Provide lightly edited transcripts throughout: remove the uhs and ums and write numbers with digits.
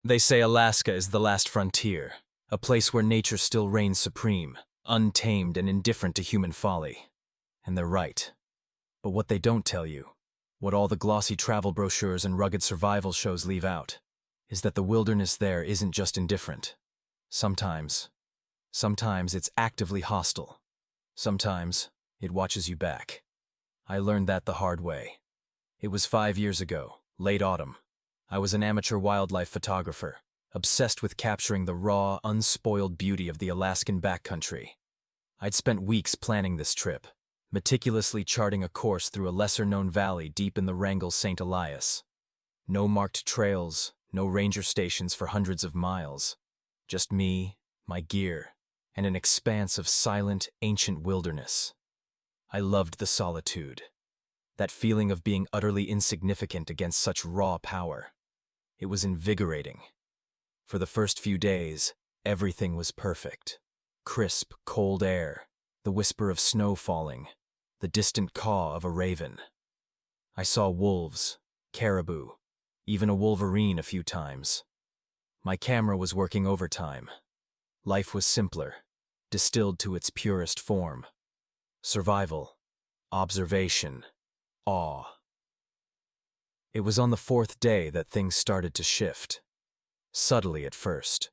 They say Alaska is the last frontier, a place where nature still reigns supreme, untamed and indifferent to human folly. And they're right. But what they don't tell you, what all the glossy travel brochures and rugged survival shows leave out, is that the wilderness there isn't just indifferent. Sometimes it's actively hostile. Sometimes it watches you back. I learned that the hard way. It was 5 years ago, late autumn. I was an amateur wildlife photographer, obsessed with capturing the raw, unspoiled beauty of the Alaskan backcountry. I'd spent weeks planning this trip, meticulously charting a course through a lesser-known valley deep in the Wrangell St. Elias. No marked trails, no ranger stations for hundreds of miles. Just me, my gear, and an expanse of silent, ancient wilderness. I loved the solitude, that feeling of being utterly insignificant against such raw power. It was invigorating. For the first few days, everything was perfect. Crisp, cold air, the whisper of snow falling, the distant caw of a raven. I saw wolves, caribou, even a wolverine a few times. My camera was working overtime. Life was simpler, distilled to its purest form. Survival, observation, awe. It was on the 4th day that things started to shift. Subtly at first.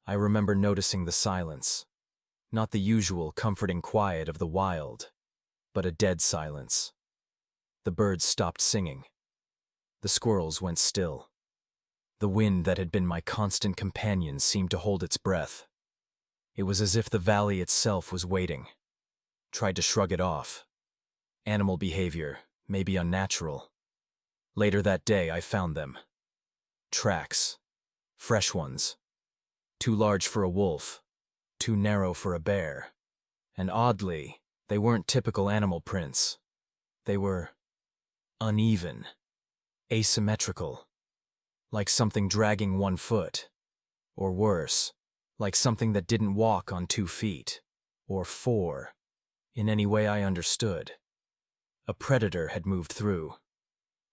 I remember noticing the silence. Not the usual comforting quiet of the wild, but a dead silence. The birds stopped singing. The squirrels went still. The wind that had been my constant companion seemed to hold its breath. It was as if the valley itself was waiting. Tried to shrug it off. Animal behavior, maybe unnatural. Later that day, I found them. Tracks. Fresh ones. Too large for a wolf. Too narrow for a bear. And oddly, they weren't typical animal prints. They were uneven, asymmetrical, like something dragging 1 foot. Or worse, like something that didn't walk on 2 feet. Or 4. In any way I understood. A predator had moved through.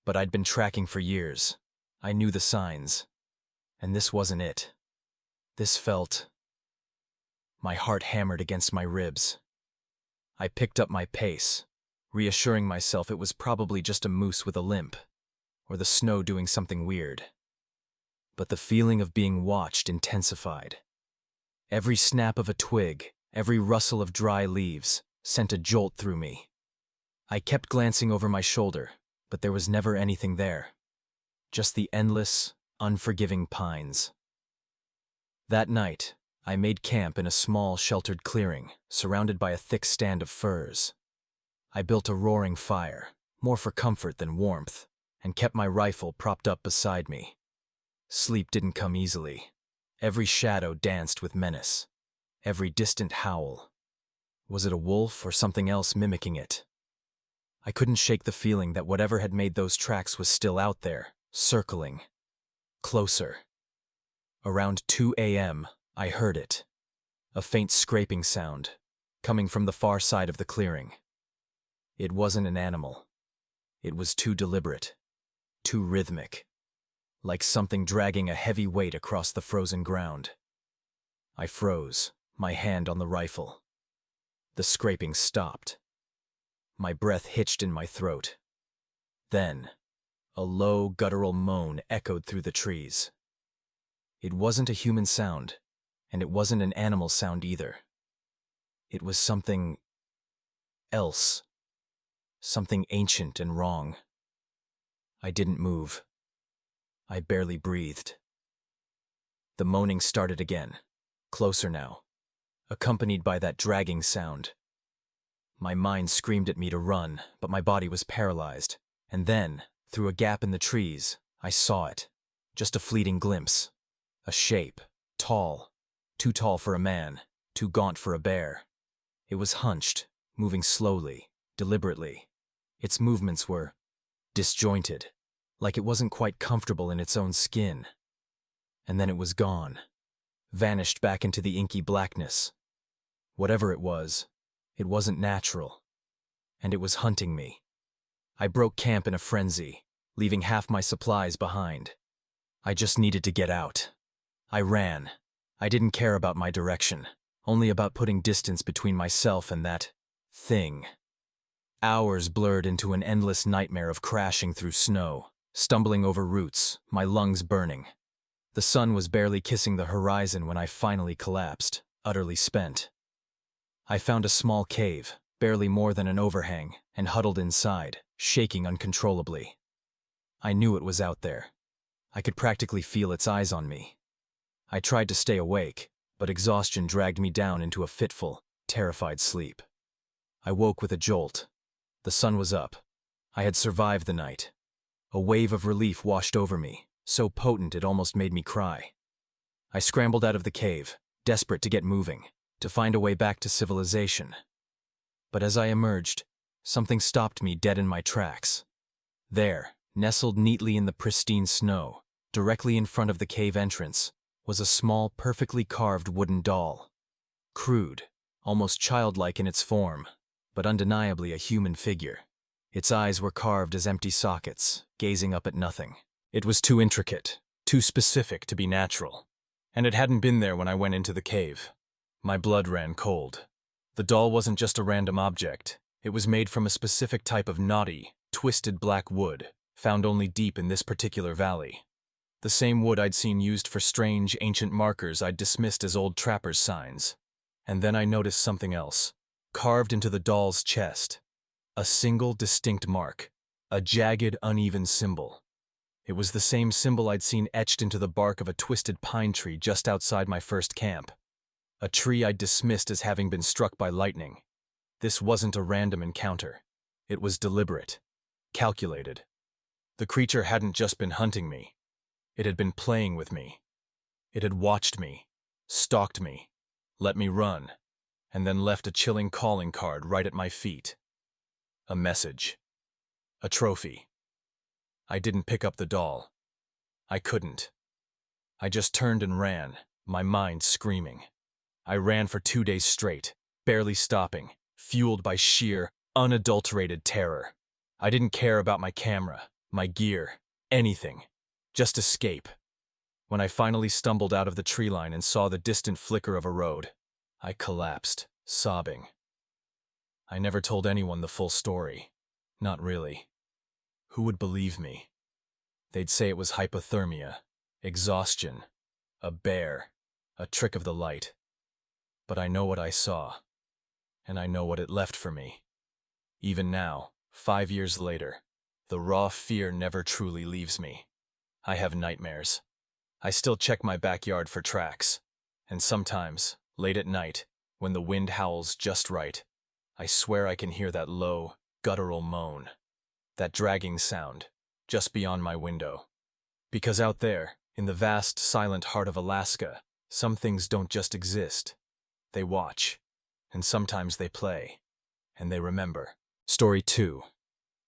But I'd been tracking for years. I knew the signs. And this wasn't it. This felt... My heart hammered against my ribs. I picked up my pace, reassuring myself it was probably just a moose with a limp, or the snow doing something weird. But the feeling of being watched intensified. Every snap of a twig, every rustle of dry leaves, sent a jolt through me. I kept glancing over my shoulder, but there was never anything there. Just the endless, unforgiving pines. That night, I made camp in a small, sheltered clearing, surrounded by a thick stand of firs. I built a roaring fire, more for comfort than warmth, and kept my rifle propped up beside me. Sleep didn't come easily. Every shadow danced with menace. Every distant howl. Was it a wolf or something else mimicking it? I couldn't shake the feeling that whatever had made those tracks was still out there, circling. Closer. Around 2 a.m., I heard it. A faint scraping sound, coming from the far side of the clearing. It wasn't an animal. It was too deliberate, too rhythmic, like something dragging a heavy weight across the frozen ground. I froze, my hand on the rifle. The scraping stopped. My breath hitched in my throat. Then, a low, guttural moan echoed through the trees. It wasn't a human sound, and it wasn't an animal sound either. It was something else. Something ancient and wrong. I didn't move. I barely breathed. The moaning started again, closer now, accompanied by that dragging sound. My mind screamed at me to run, but my body was paralyzed. And then, through a gap in the trees, I saw it. Just a fleeting glimpse. A shape, tall. Too tall for a man, too gaunt for a bear. It was hunched, moving slowly, deliberately. Its movements were disjointed, like it wasn't quite comfortable in its own skin. And then it was gone, vanished back into the inky blackness. Whatever it wasn't natural. And it was hunting me. I broke camp in a frenzy, leaving half my supplies behind. I just needed to get out. I ran. I didn't care about my direction, only about putting distance between myself and that thing. Hours blurred into an endless nightmare of crashing through snow, stumbling over roots, my lungs burning. The sun was barely kissing the horizon when I finally collapsed, utterly spent. I found a small cave, barely more than an overhang, and huddled inside, shaking uncontrollably. I knew it was out there. I could practically feel its eyes on me. I tried to stay awake, but exhaustion dragged me down into a fitful, terrified sleep. I woke with a jolt. The sun was up. I had survived the night. A wave of relief washed over me, so potent it almost made me cry. I scrambled out of the cave, desperate to get moving, to find a way back to civilization. But as I emerged, something stopped me dead in my tracks. There, nestled neatly in the pristine snow, directly in front of the cave entrance, was a small, perfectly carved wooden doll. Crude, almost childlike in its form, but undeniably a human figure. Its eyes were carved as empty sockets, gazing up at nothing. It was too intricate, too specific to be natural. And it hadn't been there when I went into the cave. My blood ran cold. The doll wasn't just a random object. It was made from a specific type of knotty, twisted black wood, found only deep in this particular valley. The same wood I'd seen used for strange, ancient markers I'd dismissed as old trappers' signs. And then I noticed something else. Carved into the doll's chest. A single distinct mark. A jagged, uneven symbol. It was the same symbol I'd seen etched into the bark of a twisted pine tree just outside my first camp. A tree I'd dismissed as having been struck by lightning. This wasn't a random encounter. It was deliberate. Calculated. The creature hadn't just been hunting me. It had been playing with me. It had watched me, stalked me, let me run, and then left a chilling calling card right at my feet. A message. A trophy. I didn't pick up the doll. I couldn't. I just turned and ran, my mind screaming. I ran for 2 days straight, barely stopping, fueled by sheer, unadulterated terror. I didn't care about my camera, my gear, anything. Just escape. When I finally stumbled out of the tree line and saw the distant flicker of a road, I collapsed, sobbing. I never told anyone the full story. Not really. Who would believe me? They'd say it was hypothermia, exhaustion, a bear, a trick of the light. But I know what I saw, and I know what it left for me. Even now, 5 years later, the raw fear never truly leaves me. I have nightmares. I still check my backyard for tracks, and sometimes, late at night, when the wind howls just right, I swear I can hear that low, guttural moan, that dragging sound, just beyond my window. Because out there, in the vast, silent heart of Alaska, some things don't just exist. They watch, and sometimes they play, and they remember. Story 2.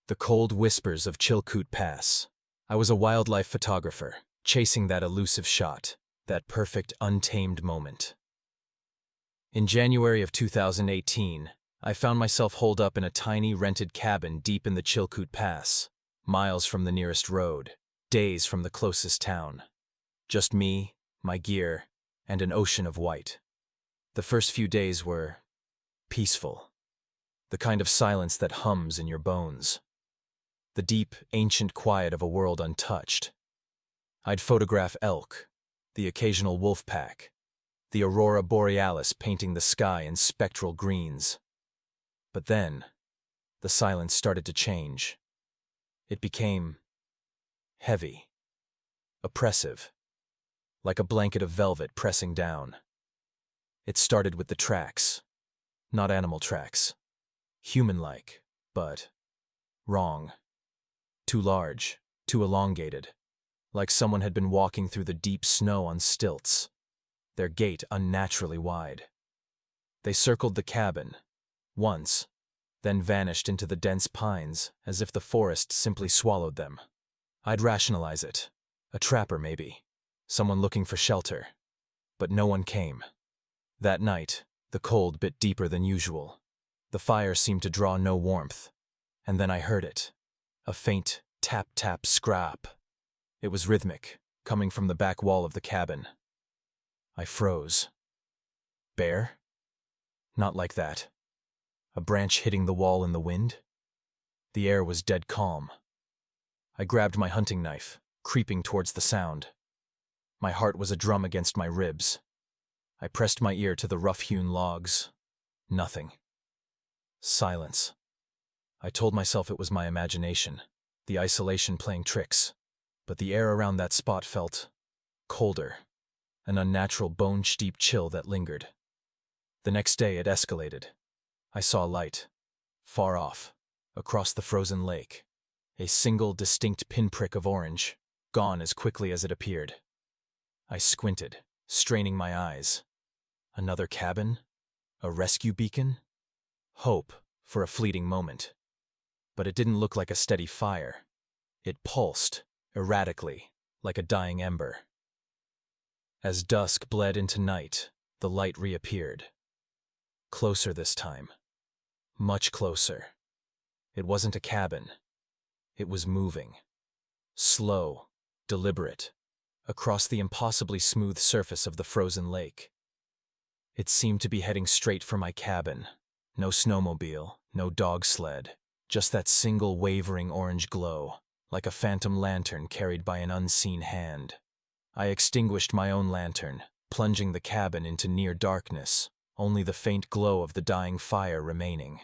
The Cold Whispers of Chilkoot Pass. I was a wildlife photographer, chasing that elusive shot, that perfect, untamed moment. In January of 2018, I found myself holed up in a tiny rented cabin deep in the Chilkoot Pass, miles from the nearest road, days from the closest town. Just me, my gear, and an ocean of white. The first few days were peaceful, the kind of silence that hums in your bones. The deep, ancient quiet of a world untouched. I'd photograph elk, the occasional wolf pack, the aurora borealis painting the sky in spectral greens. But then, the silence started to change. It became heavy, oppressive, like a blanket of velvet pressing down. It started with the tracks, not animal tracks, human-like, but wrong. Too large, too elongated, like someone had been walking through the deep snow on stilts, their gait unnaturally wide. They circled the cabin, once, then vanished into the dense pines as if the forest simply swallowed them. I'd rationalize it. A trapper, maybe. Someone looking for shelter. But no one came. That night, the cold bit deeper than usual. The fire seemed to draw no warmth. And then I heard it. A faint tap-tap scrap. It was rhythmic, coming from the back wall of the cabin. I froze. Bear? Not like that. A branch hitting the wall in the wind? The air was dead calm. I grabbed my hunting knife, creeping towards the sound. My heart was a drum against my ribs. I pressed my ear to the rough-hewn logs. Nothing. Silence. I told myself it was my imagination, the isolation playing tricks, but the air around that spot felt colder, an unnatural bone-steep chill that lingered. The next day it escalated. I saw light, far off, across the frozen lake, a single distinct pinprick of orange, gone as quickly as it appeared. I squinted, straining my eyes. Another cabin? A rescue beacon? Hope for a fleeting moment. But it didn't look like a steady fire. It pulsed, erratically, like a dying ember. As dusk bled into night, the light reappeared. Closer this time. Much closer. It wasn't a cabin. It was moving. Slow, deliberate, across the impossibly smooth surface of the frozen lake. It seemed to be heading straight for my cabin. No snowmobile, no dog sled, just that single wavering orange glow, like a phantom lantern carried by an unseen hand. I extinguished my own lantern, plunging the cabin into near darkness, only the faint glow of the dying fire remaining.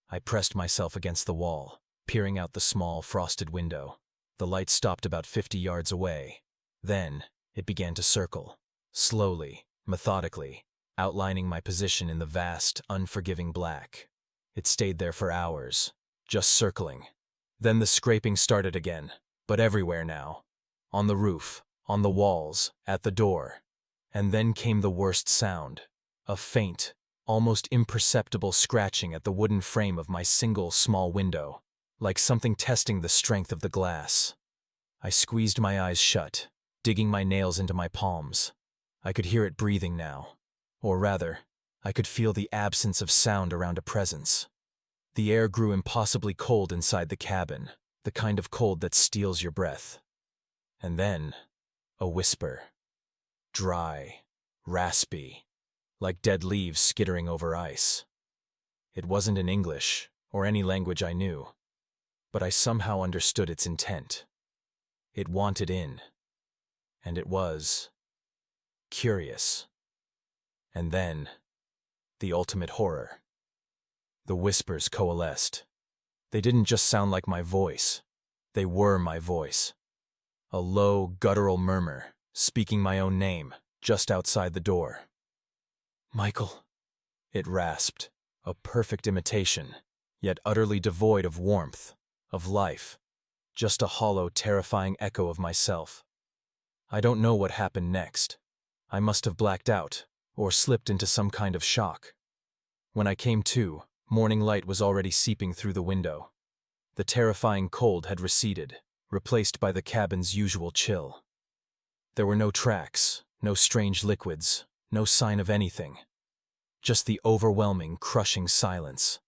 I pressed myself against the wall, peering out the small, frosted window. The light stopped about 50 yards away. Then, it began to circle, slowly, methodically, outlining my position in the vast, unforgiving black. It stayed there for hours, just circling. Then the scraping started again, but everywhere now. On the roof, on the walls, at the door. And then came the worst sound, a faint, almost imperceptible scratching at the wooden frame of my single small window, like something testing the strength of the glass. I squeezed my eyes shut, digging my nails into my palms. I could hear it breathing now. Or rather, I could feel the absence of sound around a presence. The air grew impossibly cold inside the cabin, the kind of cold that steals your breath. And then, a whisper. Dry, raspy, like dead leaves skittering over ice. It wasn't in English, or any language I knew, but I somehow understood its intent. It wanted in, and it was curious. And then, the ultimate horror. The whispers coalesced. They didn't just sound like my voice. They were my voice. A low, guttural murmur, speaking my own name, just outside the door. Michael, it rasped, a perfect imitation, yet utterly devoid of warmth, of life, just a hollow, terrifying echo of myself. I don't know what happened next. I must have blacked out, or slipped into some kind of shock. When I came to, morning light was already seeping through the window. The terrifying cold had receded, replaced by the cabin's usual chill. There were no tracks, no strange liquids, no sign of anything. Just the overwhelming, crushing silence.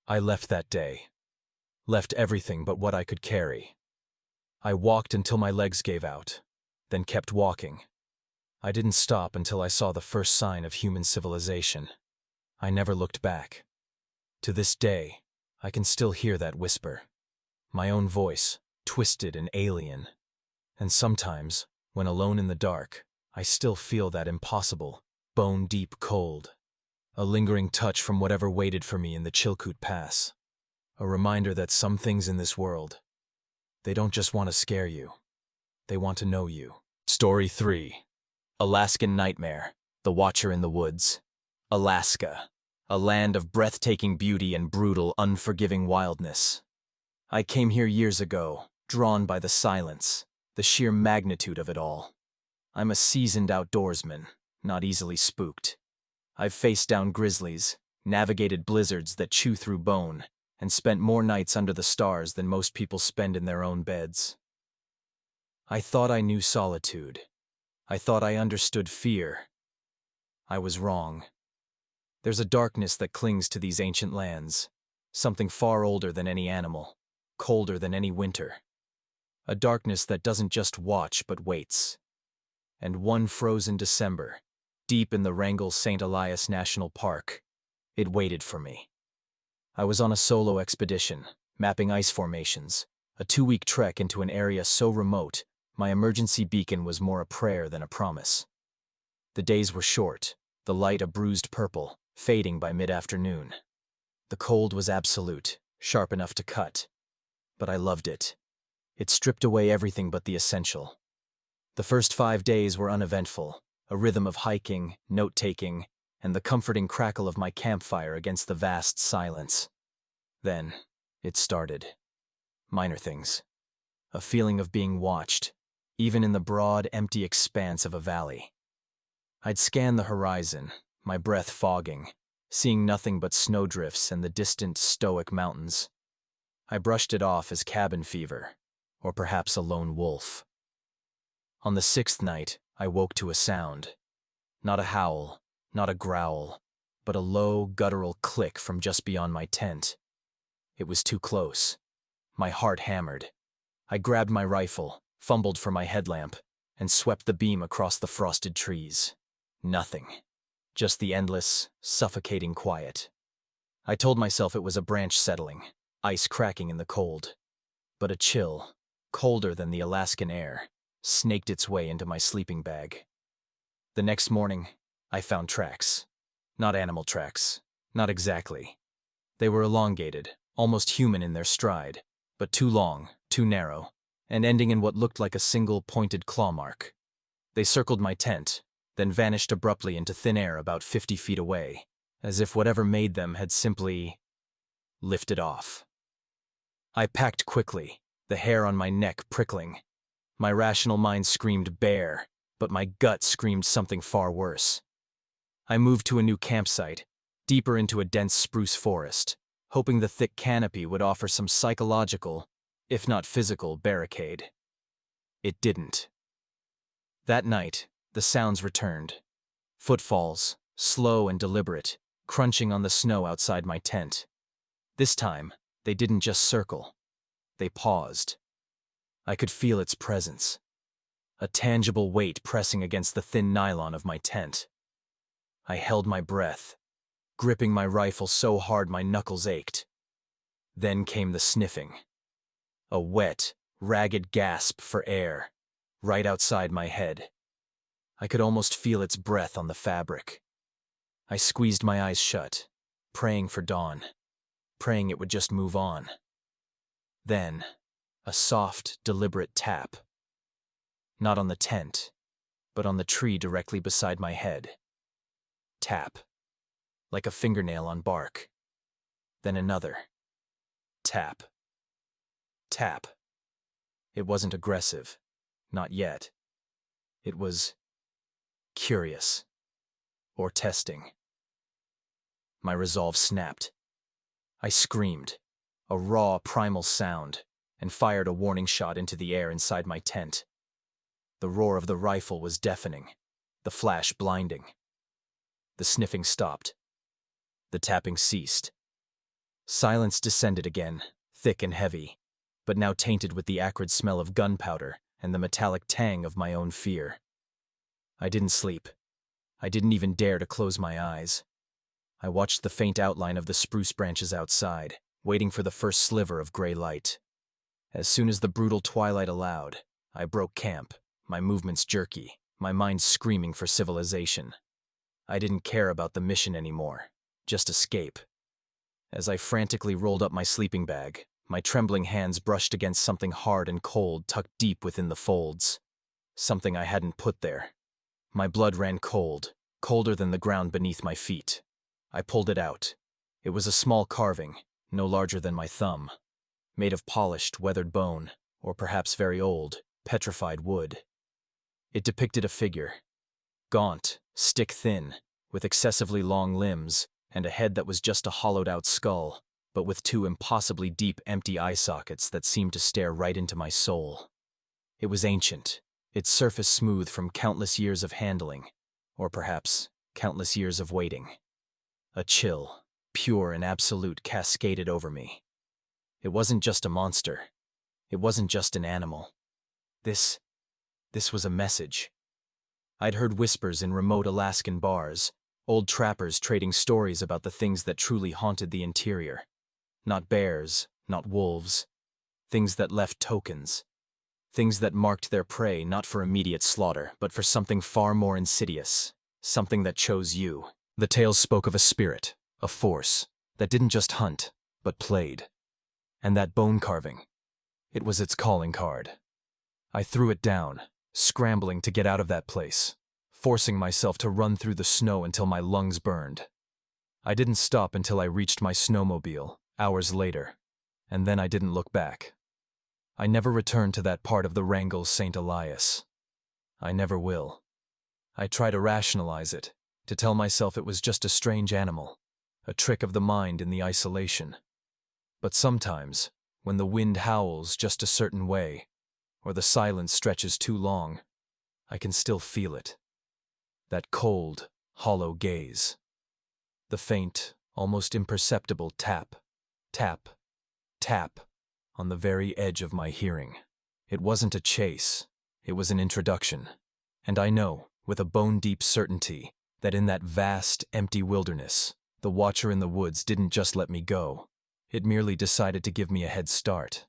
I left that day. Left everything but what I could carry. I walked until my legs gave out, then kept walking. I didn't stop until I saw the first sign of human civilization. I never looked back. To this day, I can still hear that whisper. My own voice, twisted and alien. And sometimes, when alone in the dark, I still feel that impossible, bone-deep cold. A lingering touch from whatever waited for me in the Chilkoot Pass. A reminder that some things in this world, they don't just want to scare you. They want to know you. Story 3. Alaskan Nightmare, The Watcher in the Woods. Alaska, a land of breathtaking beauty and brutal, unforgiving wildness. I came here years ago, drawn by the silence, the sheer magnitude of it all. I'm a seasoned outdoorsman, not easily spooked. I've faced down grizzlies, navigated blizzards that chew through bone, and spent more nights under the stars than most people spend in their own beds. I thought I knew solitude. I thought I understood fear. I was wrong. There's a darkness that clings to these ancient lands, something far older than any animal, colder than any winter. A darkness that doesn't just watch but waits. And one frozen December, deep in the Wrangell St. Elias National Park, it waited for me. I was on a solo expedition, mapping ice formations, a 2-week trek into an area so remote, my emergency beacon was more a prayer than a promise. The days were short, the light a bruised purple, fading by mid-afternoon. The cold was absolute, sharp enough to cut. But I loved it. It stripped away everything but the essential. The first 5 days were uneventful, a rhythm of hiking, note-taking, and the comforting crackle of my campfire against the vast silence. Then, it started. Minor things. A feeling of being watched, even in the broad, empty expanse of a valley. I'd scan the horizon, my breath fogging, seeing nothing but snowdrifts and the distant, stoic mountains. I brushed it off as cabin fever, or perhaps a lone wolf. On the 6th night, I woke to a sound. Not a howl, not a growl, but a low, guttural click from just beyond my tent. It was too close. My heart hammered. I grabbed my rifle, fumbled for my headlamp, and swept the beam across the frosted trees. Nothing. Just the endless, suffocating quiet. I told myself it was a branch settling, ice cracking in the cold. But a chill, colder than the Alaskan air, snaked its way into my sleeping bag. The next morning, I found tracks. Not animal tracks. Not exactly. They were elongated, almost human in their stride, but too long, too narrow, and ending in what looked like a single pointed claw mark. They circled my tent, then vanished abruptly into thin air about 50 feet away, as if whatever made them had simply lifted off. I packed quickly, the hair on my neck prickling. My rational mind screamed bear, but my gut screamed something far worse. I moved to a new campsite, deeper into a dense spruce forest, hoping the thick canopy would offer some psychological, if not physical, barricade. It didn't. That night, the sounds returned. Footfalls, slow and deliberate, crunching on the snow outside my tent. This time, they didn't just circle. They paused. I could feel its presence. A tangible weight pressing against the thin nylon of my tent. I held my breath, gripping my rifle so hard my knuckles ached. Then came the sniffing. A wet, ragged gasp for air, right outside my head. I could almost feel its breath on the fabric. I squeezed my eyes shut, praying for dawn, praying it would just move on. Then, a soft, deliberate tap. Not on the tent, but on the tree directly beside my head. Tap. Like a fingernail on bark. Then another. Tap. Tap. It wasn't aggressive. Not yet. It was curious. Or testing. My resolve snapped. I screamed, a raw, primal sound, and fired a warning shot into the air inside my tent. The roar of the rifle was deafening, the flash blinding. The sniffing stopped. The tapping ceased. Silence descended again, thick and heavy, but now tainted with the acrid smell of gunpowder and the metallic tang of my own fear. I didn't sleep. I didn't even dare to close my eyes. I watched the faint outline of the spruce branches outside, waiting for the first sliver of gray light. As soon as the brutal twilight allowed, I broke camp, my movements jerky, my mind screaming for civilization. I didn't care about the mission anymore, just escape. As I frantically rolled up my sleeping bag, my trembling hands brushed against something hard and cold tucked deep within the folds. Something I hadn't put there. My blood ran cold, colder than the ground beneath my feet. I pulled it out. It was a small carving, no larger than my thumb, made of polished, weathered bone, or perhaps very old, petrified wood. It depicted a figure, gaunt, stick-thin, with excessively long limbs, and a head that was just a hollowed-out skull, but with 2 impossibly deep, empty eye sockets that seemed to stare right into my soul. It was ancient, its surface smooth from countless years of handling, or perhaps countless years of waiting. A chill, pure and absolute, cascaded over me. It wasn't just a monster. It wasn't just an animal. This was a message. I'd heard whispers in remote Alaskan bars, old trappers trading stories about the things that truly haunted the interior. Not bears, not wolves. Things that left tokens. Things that marked their prey not for immediate slaughter, but for something far more insidious. Something that chose you. The tales spoke of a spirit, a force, that didn't just hunt, but played. And that bone carving, it was its calling card. I threw it down, scrambling to get out of that place, forcing myself to run through the snow until my lungs burned. I didn't stop until I reached my snowmobile, hours later, and then I didn't look back. I never returned to that part of the Wrangell St. Elias. I never will. I try to rationalize it, to tell myself it was just a strange animal, a trick of the mind in the isolation. But sometimes, when the wind howls just a certain way, or the silence stretches too long, I can still feel it. That cold, hollow gaze. The faint, almost imperceptible tap, tap, tap on the very edge of my hearing. It wasn't a chase, it was an introduction. And I know, with a bone-deep certainty, that in that vast, empty wilderness, the watcher in the woods didn't just let me go. It merely decided to give me a head start.